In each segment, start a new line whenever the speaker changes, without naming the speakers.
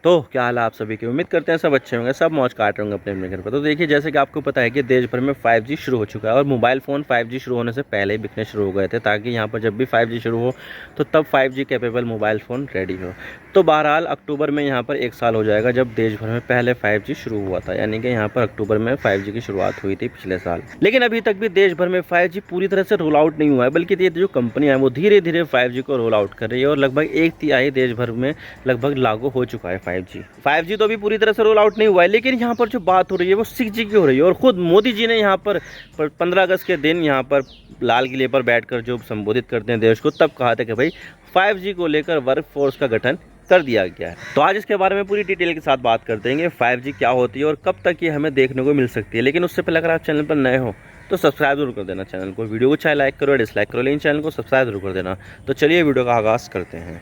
तो क्या हाल है आप सभी की। उम्मीद करते हैं सब अच्छे होंगे, सब मौज काट रहे होंगे अपने अपने घर पर। तो देखिए, जैसे कि आपको पता है कि देश भर में 5G शुरू हो चुका है और मोबाइल फ़ोन 5G शुरू होने से पहले ही बिकने शुरू हो गए थे, ताकि यहाँ पर जब भी 5G शुरू हो तो तब 5G capable mobile phone ready हो। तो बहरहाल अक्टूबर में यहाँ पर 1 साल हो जाएगा जब देश भर में पहले 5G शुरू हुआ था, यानी कि यहाँ पर अक्टूबर में 5G की शुरुआत हुई थी पिछले साल। लेकिन अभी तक भी देश भर में 5G पूरी तरह से रोल आउट नहीं हुआ है, बल्कि ये जो कंपनियां हैं वो धीरे धीरे 5G को रोल आउट कर रही है और लगभग 1/3 देश भर में लगभग लागू हो चुका है 5G तो अभी पूरी तरह से रोल आउट नहीं हुआ है। लेकिन यहाँ पर जो बात हो रही है वो 6G की हो रही है और खुद मोदी जी ने यहाँ पर 15 अगस्त के दिन यहाँ पर लाल किले पर बैठकर जो संबोधित करते हैं देश को, तब कहा था कि भाई 5G को लेकर वर्क फोर्स का गठन कर दिया गया है। तो आज इसके बारे में पूरी डिटेल के साथ बात करते हैं 5G क्या होती है और कब तक ये हमें देखने को मिल सकती है। लेकिन उससे पहले अगर आप चैनल पर नए हो तो सब्सक्राइब जरूर कर देना चैनल को, वीडियो को चाहे लाइक करो या डिसलाइक करो, लेकिन चैनल को सब्सक्राइब जरूर कर देना। तो चलिए वीडियो का आगाज़ करते हैं।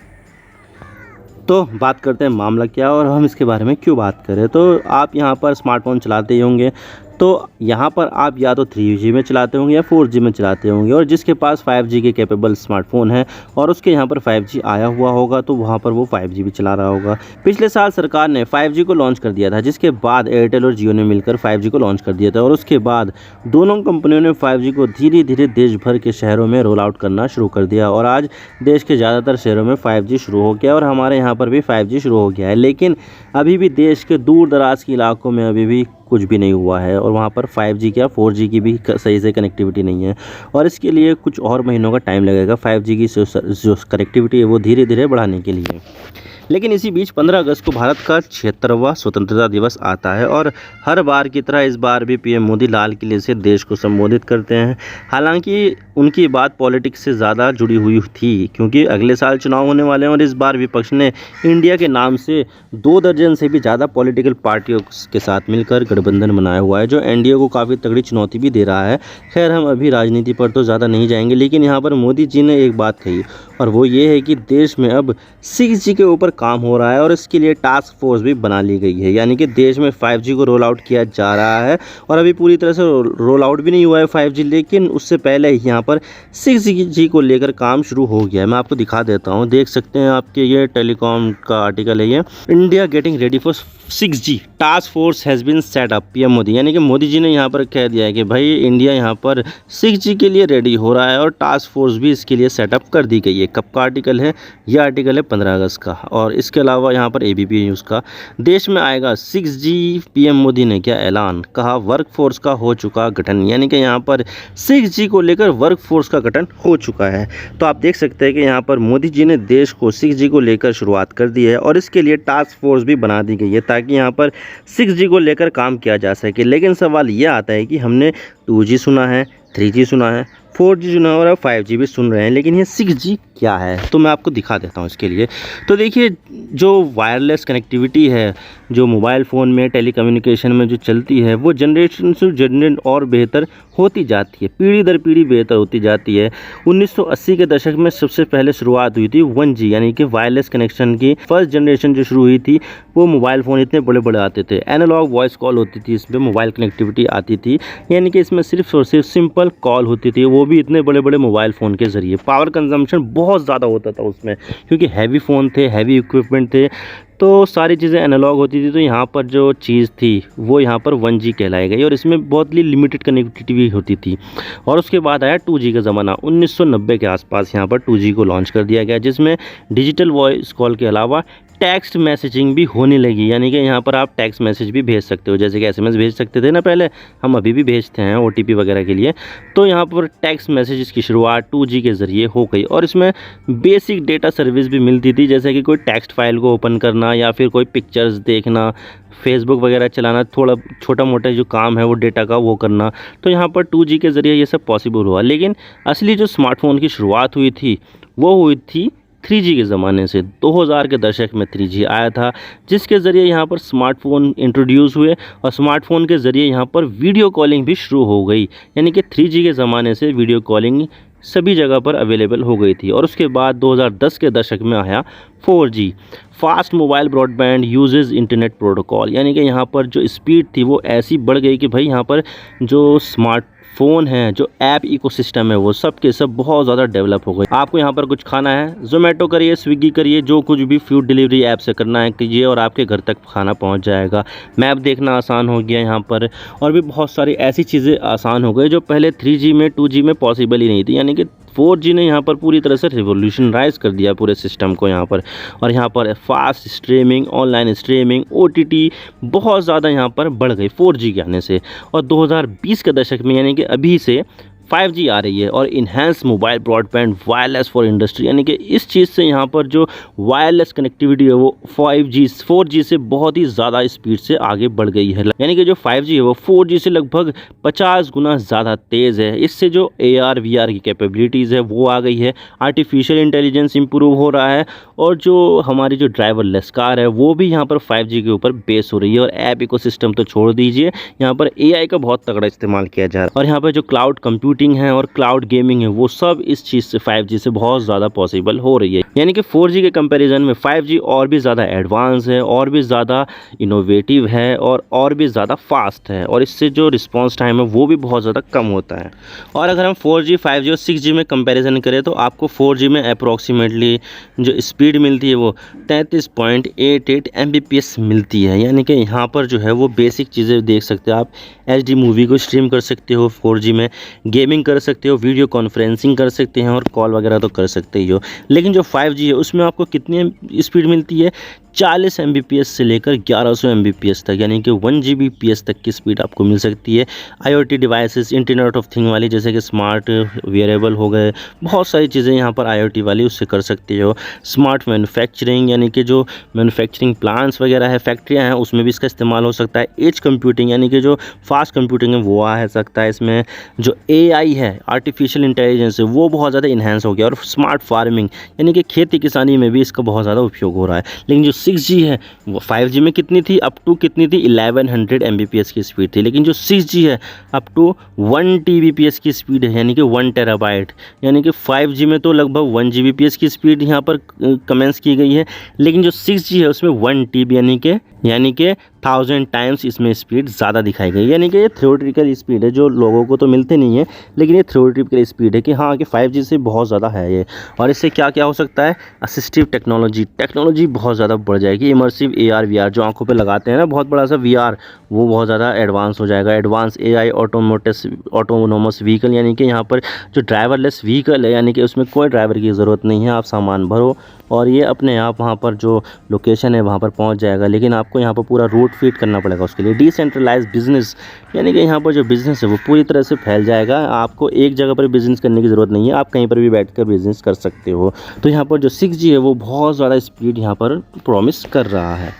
तो बात करते हैं मामला क्या और हम इसके बारे में क्यों बात करें। तो आप यहाँ पर स्मार्टफोन चलाते ही होंगे, तो यहाँ पर आप या तो 3G में चलाते होंगे या 4G में चलाते होंगे, और जिसके पास 5G के कैपेबल स्मार्टफोन है और उसके यहाँ पर 5G आया हुआ होगा तो वहाँ पर वो 5G भी चला रहा होगा। पिछले साल सरकार ने 5G को लॉन्च कर दिया था, जिसके बाद एयरटेल और जियो ने मिलकर 5G को लॉन्च कर दिया था और उसके बाद दोनों कंपनियों ने 5G को धीरे धीरे देश भर के शहरों में रोल आउट करना शुरू कर दिया और आज देश के ज़्यादातर शहरों में 5G शुरू हो गया और हमारे यहाँ पर भी 5G शुरू हो गया है। लेकिन अभी भी देश के दूर दराज के इलाकों में अभी भी कुछ भी नहीं हुआ है और वहाँ पर 5G क्या 4G की भी सही से कनेक्टिविटी नहीं है और इसके लिए कुछ और महीनों का टाइम लगेगा 5G की जो कनेक्टिविटी है वो धीरे धीरे बढ़ाने के लिए। लेकिन इसी बीच 15 अगस्त को भारत का 76वां स्वतंत्रता दिवस आता है और हर बार की तरह इस बार भी पीएम मोदी लाल किले से देश को संबोधित करते हैं। हालांकि उनकी बात पॉलिटिक्स से ज़्यादा जुड़ी हुई थी, क्योंकि अगले साल चुनाव होने वाले हैं और इस बार विपक्ष ने इंडिया के नाम से 2 दर्जन से भी ज़्यादा पॉलिटिकल पार्टियों के साथ मिलकर गठबंधन बनाया हुआ है, जो एनडीए को काफ़ी तगड़ी चुनौती भी दे रहा है। खैर, हम अभी राजनीति पर तो ज़्यादा नहीं जाएंगे, लेकिन यहाँ पर मोदी जी ने एक बात कही और वो ये है कि देश में अब 6G के ऊपर काम हो रहा है और इसके लिए टास्क फोर्स भी बना ली गई है, यानी कि देश में 5G को रोल आउट किया जा रहा है और अभी पूरी तरह से रोल आउट भी नहीं हुआ है 5G, लेकिन उससे पहले यहाँ पर 6G को लेकर काम शुरू हो गया है। मैं आपको दिखा देता हूँ, देख सकते हैं आपके, ये टेलीकॉम का आर्टिकल है, ये India getting ready for 6G task force has been set up, PM Modi, यानी कि मोदी जी ने यहाँ पर कह दिया है कि भाई इंडिया यहाँ पर 6G के लिए रेडी हो रहा है और टास्क फोर्स भी इसके लिए सेटअप कर दी गई है। कब का आर्टिकल है? यह आर्टिकल है 15 अगस्त का। और इसके अलावा यहाँ पर ABP न्यूज़ का, देश में आएगा 6G, पीएम मोदी ने किया ऐलान, कहा वर्क फोर्स का हो चुका गठन, यानी कि यहाँ पर 6G को लेकर वर्क फोर्स का गठन हो चुका है। तो आप देख सकते हैं कि यहाँ पर मोदी जी ने देश को 6G को लेकर शुरुआत कर दी है और इसके लिए टास्क फोर्स भी बना दी गई है ताकि यहाँ पर 6G को लेकर काम किया जा सके। लेकिन सवाल ये आता है कि हमने 2G सुना है, 3G सुना है, 4G सुना है और 5G भी सुन रहे हैं, लेकिन ये 6G क्या है? तो मैं आपको दिखा देता हूँ इसके लिए। तो देखिए, जो वायरलेस कनेक्टिविटी है जो मोबाइल फ़ोन में टेलीकम्युनिकेशन में जो चलती है वो जनरेशन से जनरेशन और बेहतर होती जाती है, पीढ़ी दर पीढ़ी बेहतर होती जाती है। 1980 के दशक में सबसे पहले शुरुआत हुई थी 1G, यानी कि वायरलेस कनेक्शन की फर्स्ट जनरेशन जो शुरू हुई थी। वो मोबाइल फ़ोन इतने बड़े बड़े आते थे, एनालॉग वॉइस कॉल होती थी, इसमें मोबाइल कनेक्टिविटी आती थी, यानी कि इसमें सिर्फ और सिर्फ सिंपल कॉल होती थी, वो भी इतने बड़े बड़े मोबाइल फ़ोन के ज़रिए। पावर कंजम्पशन बहुत ज़्यादा होता था उसमें, क्योंकि हैवी फ़ोन थे, हैवी इक्विपमेंट थे, तो सारी चीज़ें एनालॉग होती थी। तो यहाँ पर जो चीज़ थी वो यहाँ पर 1G कहलाई गई और इसमें बहुत ही लिमिटेड कनेक्टिविटी भी होती थी। और उसके बाद आया 2G का ज़माना। 1990 के आसपास यहाँ पर 2G को लॉन्च कर दिया गया, जिसमें डिजिटल वॉइस कॉल के अलावा टेक्स्ट मैसेजिंग भी होने लगी, यानी कि यहाँ पर आप टेक्स्ट मैसेज भी भेज सकते हो, जैसे कि SMS भेज सकते थे ना पहले, हम अभी भी भेजते हैं OTP वगैरह के लिए। तो यहाँ पर टेक्स्ट मैसेजेस की शुरुआत 2G के ज़रिए हो गई और इसमें बेसिक डेटा सर्विस भी मिलती थी, जैसे कि कोई टेक्स्ट फाइल को ओपन करना या फिर कोई पिक्चर्स देखना, फेसबुक वगैरह चलाना, थोड़ा छोटा मोटा जो काम है वो डेटा का वो करना। तो यहाँ पर 2G के ज़रिए ये सब पॉसिबल हुआ। लेकिन असली जो स्मार्टफोन की शुरुआत हुई थी वो हुई थी 3G के ज़माने से। 2000 के दशक में 3G आया था, जिसके ज़रिए यहाँ पर स्मार्टफोन इंट्रोड्यूस हुए और स्मार्टफोन के ज़रिए यहाँ पर वीडियो कॉलिंग भी शुरू हो गई, यानी कि 3G के ज़माने से वीडियो कॉलिंग सभी जगह पर अवेलेबल हो गई थी। और उसके बाद 2010 के दशक में आया 4G, fast mobile broadband uses internet protocol, यानी कि यहाँ पर जो स्पीड थी वो ऐसी बढ़ गई कि भाई यहाँ पर जो फ़ोन हैं, जो ऐप इकोसिस्टम है, वो सब के सब बहुत ज़्यादा डेवलप हो गए। आपको यहाँ पर कुछ खाना है, ज़ोमैटो करिए, स्विगी करिए, जो कुछ भी फूड डिलीवरी ऐप से करना है कीजिए और आपके घर तक खाना पहुँच जाएगा। मैप देखना आसान हो गया यहाँ पर, और भी बहुत सारी ऐसी चीज़ें आसान हो गई जो पहले 3G में 2G में पॉसिबल ही नहीं थी। यानी कि 4G ने यहाँ पर पूरी तरह से रिवॉल्यूशनराइज कर दिया पूरे सिस्टम को यहाँ पर। और यहाँ पर fast streaming, online streaming, OTT बहुत ज़्यादा यहाँ पर बढ़ गई 4G के आने से। और 2020 के दशक में यानी कि अभी से 5G आ रही है, और enhance mobile broadband wireless for industry, यानी कि इस चीज़ से यहाँ पर जो वायरलेस कनेक्टिविटी है वो 5G 4G से बहुत ही ज़्यादा स्पीड से आगे बढ़ गई है। यानी कि जो 5G है वो 4G से लगभग 50 गुना ज़्यादा तेज़ है। इससे जो AR VR की कैपेबिलिटीज़ है वो आ गई है, आर्टिफिशियल इंटेलिजेंस इंप्रूव हो रहा है, और जो हमारी जो ड्राइवरलेस कार है वो भी यहाँ पर 5G के ऊपर बेस हो रही है। और ऐप इकोसिस्टम तो छोड़ दीजिए, यहाँ पर AI का बहुत तगड़ा इस्तेमाल किया जा रहा है। और यहाँ पर जो क्लाउड कंप्यूटिंग है और क्लाउड गेमिंग है वो सब इस चीज़ से 5G से बहुत ज़्यादा पॉसिबल हो रही है। यानी कि 4G के कंपैरिजन में 5G और भी ज़्यादा एडवांस है, और भी ज़्यादा इनोवेटिव है, और भी ज़्यादा फास्ट है, और इससे जो रिस्पॉन्स टाइम है वो भी बहुत ज़्यादा कम होता है। और अगर हम 4G 5G और 6G में कंपैरिजन करें तो आपको 4G में अप्रॉक्सीमेटली जो स्पीड मिलती है वो 33.88 Mbps मिलती है। यानी कि यहाँ पर जो है वो बेसिक चीज़ें देख सकते हो आप, HD मूवी को स्ट्रीम कर सकते हो 4G में, गेमिंग कर सकते हो, वीडियो कॉन्फ्रेंसिंग कर सकते हैं, और कॉल वगैरह तो कर सकते ही हो। लेकिन जो 5G है उसमें आपको कितनी स्पीड मिलती है? 40 Mbps से लेकर 1100 Mbps तक, यानी कि 1 Gbps तक की स्पीड आपको मिल सकती है। IoT devices, internet of thing वाली, जैसे कि स्मार्ट वेयरेबल हो गए, बहुत सारी चीज़ें यहाँ पर IoT वाली उससे कर सकते हो। स्मार्ट मैन्युफैक्चरिंग, यानी कि जो मैन्युफैक्चरिंग प्लांट्स वगैरह है, फैक्ट्रियाँ हैं, उसमें भी इसका इस्तेमाल हो सकता है। एज कंप्यूटिंग, यानी कि जो फास्ट कंप्यूटिंग है वो आ सकता है इसमें। जो AI है, आर्टिफिशियल इंटेलिजेंस है, वो बहुत ज़्यादा इन्हेंस हो गया। और स्मार्ट फार्मिंग, यानी कि खेती किसानी में भी इसका बहुत ज़्यादा उपयोग हो रहा है। लेकिन जो 6G है वो 5G में कितनी थी? अप टू कितनी थी? 1100 Mbps की स्पीड थी। लेकिन जो 6G है अप टू 1 Tbps की स्पीड है, यानी कि 1 टेराबाइट। यानी कि 5G में तो लगभग 1 Gbps की स्पीड यहाँ पर कमेंस की गई है, लेकिन जो 6G है उसमें 1 TB यानी कि 1000 टाइम्स इसमें स्पीड ज़्यादा दिखाई गई। यानी कि ये थ्योरेटिकल स्पीड है, जो लोगों को तो मिलते नहीं है, लेकिन ये थ्योरेटिकल स्पीड है कि हाँ कि 5G से बहुत ज़्यादा है ये। और इससे क्या क्या हो सकता है? असिस्टिव टेक्नोलॉजी बहुत ज़्यादा बढ़ जाएगी। इमर्सिव AR VR जो आंखों पे लगाते हैं ना, बहुत बड़ा सा VR, वो बहुत ज़्यादा एडवांस हो जाएगा। एडवांस AI ऑटोनोमस व्हीकल, यानी कि यहाँ पर जो ड्राइवरलेस व्हीकल है, यानी कि उसमें कोई ड्राइवर की ज़रूरत नहीं है, आप सामान भरो और ये अपने आप वहाँ पर जो लोकेशन है वहाँ पर पहुँच जाएगा। लेकिन आपको यहाँ पर पूरा रूट फीड करना पड़ेगा उसके लिए। डिसेंट्रलाइज बिजनेस, यानी कि यहाँ पर जो बिज़नेस है वो पूरी तरह से फैल जाएगा। आपको एक जगह पर बिज़नेस करने की ज़रूरत नहीं है, आप कहीं पर भी बैठकर बिज़नेस कर सकते हो। तो यहाँ पर जो 6G है वो बहुत ज़्यादा स्पीड यहाँ पर प्रॉमिस कर रहा है।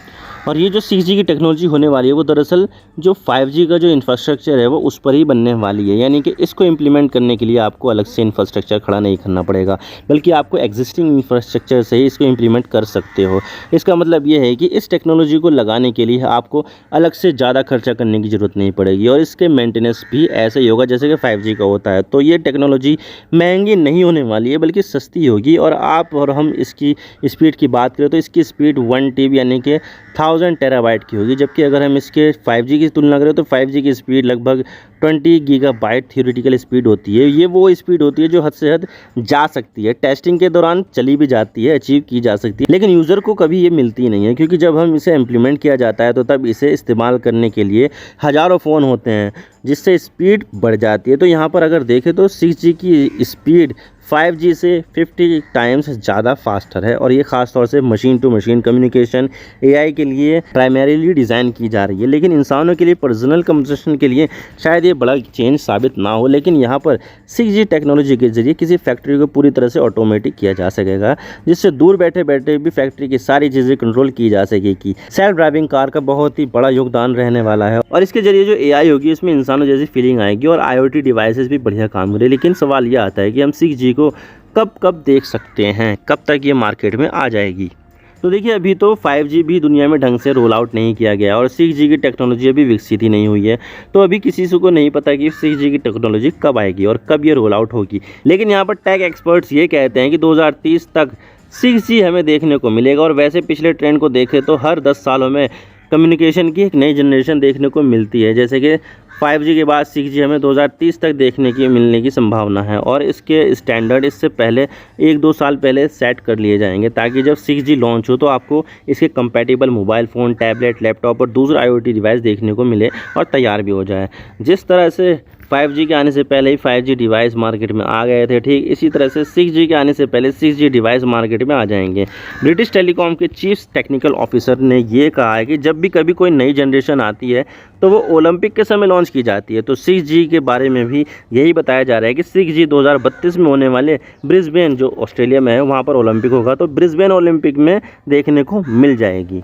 और ये जो 6G की टेक्नोलॉजी होने वाली है वो दरअसल जो 5G का जो इंफ्रास्ट्रक्चर है वो उस पर ही बनने वाली है। यानी कि इसको इम्प्लीमेंट करने के लिए आपको अलग से इंफ्रास्ट्रक्चर खड़ा नहीं करना पड़ेगा, बल्कि आपको एग्जिस्टिंग इंफ्रास्ट्रक्चर से ही इसको इम्प्लीमेंट कर सकते हो। इसका मतलब ये है कि इस टेक्नोलॉजी को लगाने के लिए आपको अलग से ज़्यादा खर्चा करने की ज़रूरत नहीं पड़ेगी, और इसके मेंटेनेंस भी ऐसे ही होगा जैसे कि 5G का होता है। तो ये टेक्नोलॉजी महंगी नहीं होने वाली है, बल्कि सस्ती होगी। और आप और हम इसकी स्पीड की बात करें तो इसकी स्पीड 1 TB यानी कि 1000 टेराबाइट की होगी, जबकि अगर हम इसके 5G की तुलना करें तो 5G की स्पीड लगभग 20 गीगाबाइट थियोरेटिकल स्पीड होती है। ये वो स्पीड होती है जो हद से हद जा सकती है, टेस्टिंग के दौरान चली भी जाती है, अचीव की जा सकती है, लेकिन यूज़र को कभी ये मिलती नहीं है, क्योंकि जब हम इसे इम्प्लीमेंट किया जाता है तो तब इसे इस्तेमाल करने के लिए हज़ारों फ़ोन होते हैं, जिससे स्पीड बढ़ जाती है। तो यहाँ पर अगर देखें तो 6G की स्पीड 5G से 50 टाइम्स ज़्यादा फास्टर है, और ये ख़ास तौर से machine to machine communication AI के लिए प्राइमरीली डिज़ाइन की जा रही है। लेकिन इंसानों के लिए पर्सनल कम्युनिकेशन के लिए शायद ये बड़ा चेंज साबित ना हो, लेकिन यहाँ पर 6G टेक्नोलॉजी के ज़रिए किसी फैक्ट्री को पूरी तरह से ऑटोमेटिक किया जा सकेगा, जिससे दूर बैठे बैठे भी फैक्ट्री की सारी चीज़ें कंट्रोल की जा सकेगी। सेल्फ ड्राइविंग कार का बहुत ही बड़ा योगदान रहने वाला है, और इसके ज़रिए जो AI होगी इसमें इंसानों जैसी फीलिंग आएगी, और IoT डिवाइसेस भी बढ़िया काम करें। लेकिन सवाल यह आता है कि हम 6G को कब देख सकते हैं, कब तक ये मार्केट में आ जाएगी? तो देखिए, अभी तो 5G भी दुनिया में ढंग से रोल आउट नहीं किया गया, और 6G की टेक्नोलॉजी अभी विकसित ही नहीं हुई है। तो अभी किसी से को नहीं पता कि 6G की टेक्नोलॉजी कब आएगी और कब ये रोल आउट होगी। लेकिन यहाँ पर टेक एक्सपर्ट्स ये कहते हैं कि 2030 तक 6G हमें देखने को मिलेगा। और वैसे पिछले ट्रेंड को देखें तो हर 10 सालों में कम्युनिकेशन की एक नई जनरेशन देखने को मिलती है, जैसे कि 5G के बाद 6G हमें 2030 तक देखने की मिलने की संभावना है और इसके स्टैंडर्ड इससे पहले 1-2 साल पहले सेट कर लिए जाएंगे, ताकि जब 6G लॉन्च हो तो आपको इसके compatible mobile phone, tablet, laptop और दूसरा IoT डिवाइस देखने को मिले और तैयार भी हो जाए। जिस तरह से 5G के आने से पहले ही 5G डिवाइस मार्केट में आ गए थे, ठीक इसी तरह से 6G के आने से पहले 6G डिवाइस मार्केट में आ जाएंगे। ब्रिटिश टेलीकॉम के चीफ टेक्निकल ऑफिसर ने ये कहा है कि जब भी कभी कोई नई जनरेशन आती है तो वो ओलंपिक के समय लॉन्च की जाती है। तो 6G के बारे में भी यही बताया जा रहा है कि 6G 2032 में होने वाले ब्रिस्बेन, जो ऑस्ट्रेलिया में है, वहाँ पर ओलंपिक होगा, तो ब्रिस्बेन ओलंपिक में देखने को मिल जाएगी।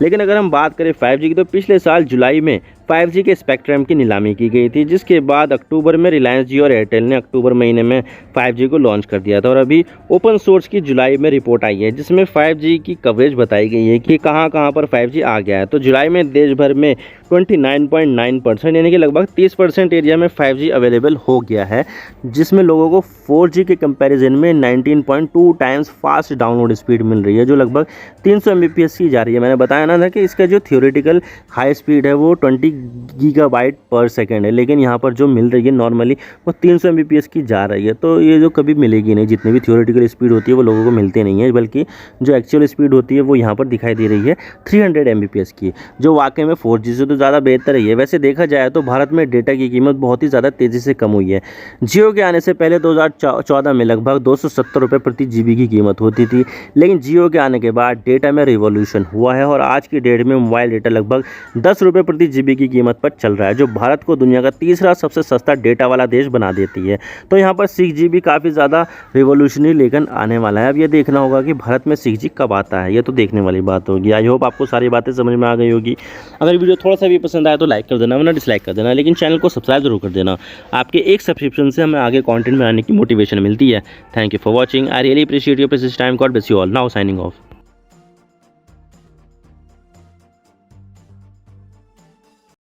लेकिन अगर हम बात करें 5G की, तो पिछले साल जुलाई में 5G के स्पेक्ट्रम की नीलामी की गई थी, जिसके बाद अक्टूबर में रिलायंस जियो और एयरटेल ने अक्टूबर महीने में 5G को लॉन्च कर दिया था। और अभी ओपन सोर्स की जुलाई में रिपोर्ट आई है, जिसमें 5G की कवरेज बताई गई है कि कहां कहां पर 5G आ गया है। तो जुलाई में देश भर में 29.9% यानी कि लगभग 30% एरिया में 5G अवेलेबल हो गया है, जिसमें लोगों को 4G के कंपैरिजन में 19.2 टाइम्स फास्ट डाउनलोड स्पीड मिल रही है, जो लगभग 300 Mbps की जा रही है। मैंने बताया ना था कि इसका जो थियोरेटिकल हाई स्पीड है वो 20 गीगाबाइट पर सेकेंड है, लेकिन यहाँ पर जो मिल रही है नॉर्मली वो 300 Mbps की जा रही है। तो ये जो कभी मिलेगी नहीं, जितनी भी थियोरेटिकल स्पीड होती है वो लोगों को मिलती नहीं है, बल्कि जो एक्चुअल स्पीड होती है वो यहाँ पर दिखाई दे रही है 300 Mbps की, जो वाकई में 4G से तो ज़्यादा बेहतर ही है। वैसे देखा जाए तो भारत में डेटा की कीमत बहुत ही ज़्यादा तेज़ी से कम हुई है। जियो के आने से पहले 2014 में लगभग 270 रुपये प्रति GB की कीमत होती थी, लेकिन जियो के आने के बाद डेटा में रिवॉल्यूशन हुआ है और आज की डेट में मोबाइल डेटा लगभग 10 रुपये प्रति GB की कीमत पर चल रहा है, जो भारत को दुनिया का तीसरा सबसे सस्ता डेटा वाला देश बना देती है। तो यहाँ पर 6G भी काफ़ी ज़्यादा रिवॉल्यूशनरी लेकर आने वाला है। अब ये देखना होगा कि भारत में 6G कब आता है, ये तो देखने वाली बात होगी। आई होप आपको सारी बातें समझ में आ गई होगी। अगर वीडियो थोड़ा सा भी पसंद आया तो लाइक कर देना, वरना डिसलाइक कर देना, लेकिन चैनल को सब्सक्राइब जरूर कर देना। आपके एक सब्सक्रिप्शन से हमें आगे कंटेंट बनाने की मोटिवेशन मिलती है। Thank you for watching. I really appreciate your precious time. God bless you all. Now signing off.